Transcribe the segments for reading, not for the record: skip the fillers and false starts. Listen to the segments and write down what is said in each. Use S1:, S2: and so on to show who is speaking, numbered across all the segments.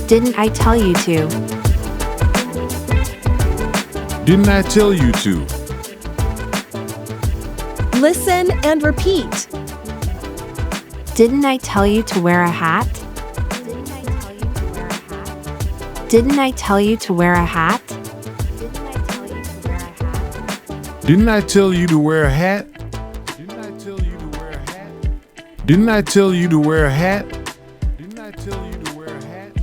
S1: Didn't I tell you to?
S2: Didn't I tell you to?
S3: Listen and repeat.
S1: Didn't I tell you to wear a hat? Didn't I tell you to wear a hat?
S2: Didn't I tell you to wear a hat? Didn't I tell you to wear a hat? Didn't I tell you to wear a hat? Didn't I tell you to wear a hat?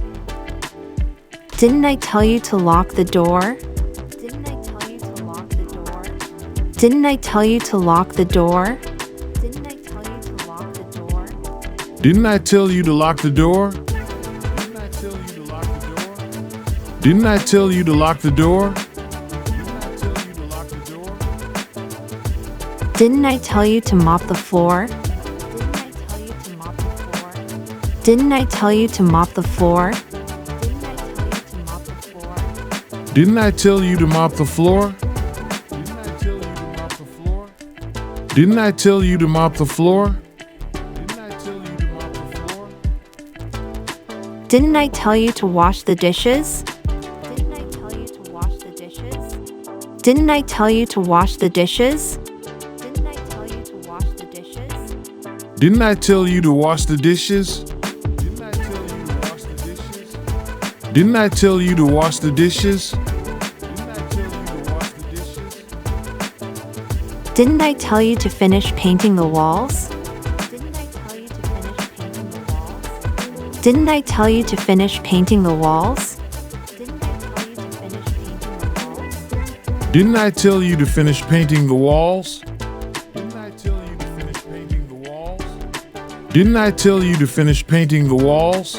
S1: Didn't I tell you to lock the door? Didn't I tell you to lock the door? Didn't I tell you to lock the door? Didn't I tell you to lock the door?
S2: Didn't I tell you to lock the door? Didn't I tell you to lock the door?
S1: Didn't I tell you to mop the floor? Didn't I tell you to mop the floor?
S2: Didn't I tell you to mop the floor? Didn't I tell you to mop the floor?
S1: Didn't I tell you to wash the dishes? Didn't I tell you to wash the dishes?
S2: Didn't I tell you to wash the dishes? Didn't I tell you to wash the dishes?
S1: Didn't I tell you to finish painting the walls? Didn't I tell you to finish painting the walls?
S2: Didn't I tell you to finish painting the walls? Didn't I tell you to finish painting the walls? Didn't I tell you to finish painting the walls?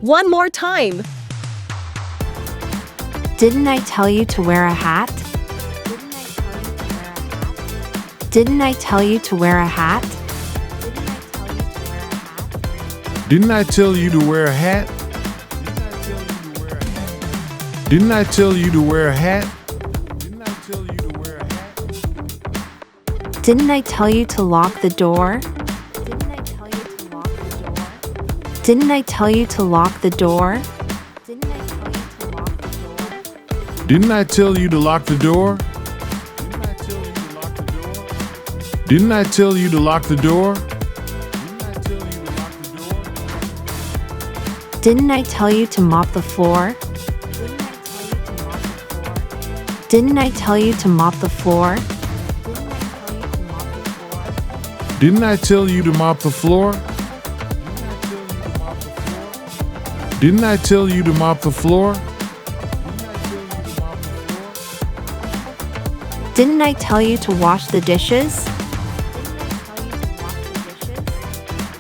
S3: One more time.
S1: Didn't I tell you to wear a hat? Didn't I tell you to wear a hat?
S2: Didn't I tell you to wear a hat? Didn't I tell you to wear a hat? Didn't I tell you to wear a hat?
S1: Didn't I tell you to lock the door? Didn't I tell you to lock the door?
S2: Didn't I tell you to lock the door? Didn't I tell you to lock the door?
S1: Didn't I tell you to mop the floor? Didn't I tell you to mop the floor?
S2: Didn't I tell you to mop the floor? Didn't I tell you to mop the floor?
S1: Didn't I tell you to wash the dishes?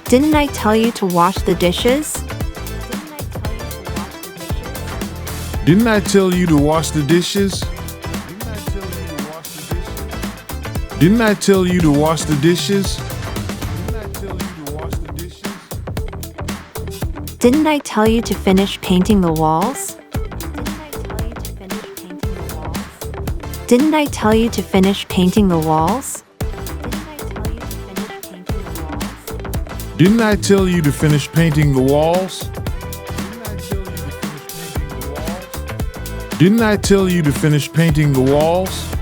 S1: Didn't I tell you to wash the dishes?
S2: Didn't I tell you to wash the dishes? Didn't I tell you to wash the dishes?
S1: Didn't I tell you to finish painting the walls? Didn't I tell you to finish painting the walls?
S2: Didn't I tell you to finish painting the walls? Didn't I tell you to finish painting the walls?